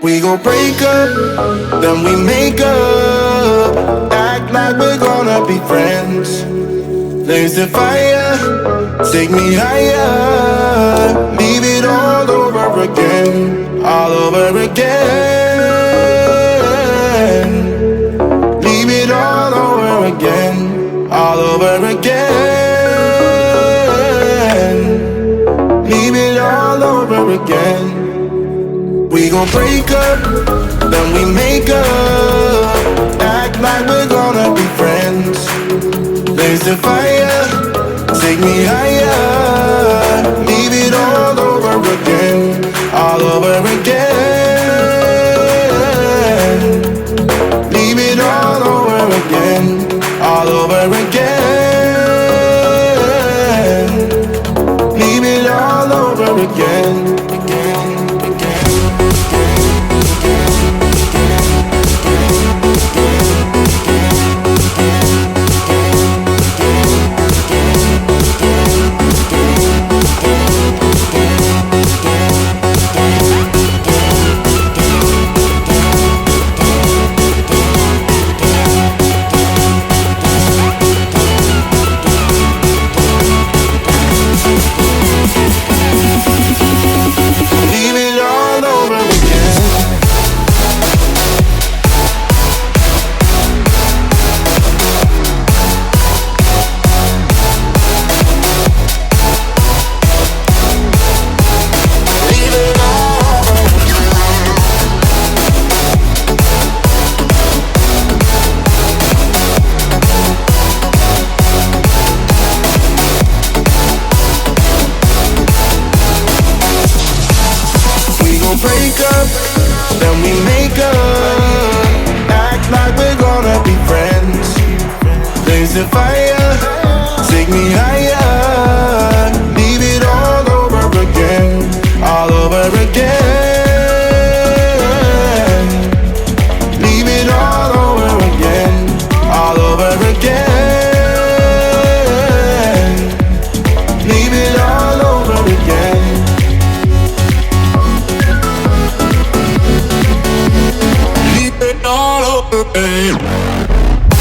We gon' break up, then we make up. Act like we're gonna be friends. Blaze the fire, take me higher. Leave it all over again, all over again. Leave it all over again, all over again. Leave it all over again. We gon' break up, then we make up. Act like we're gonna be friends. Blaze the fire, take me higher. Leave it all over again, all over again. Leave it all over again, all over again. Leave it all over again. Break up, then we make up. Act like we're gonna be friends. Blaze the fire, take me higher. Leave it all over again, all over again. Leave it all over again, all over again. Leave it all over again. All over again. Hey.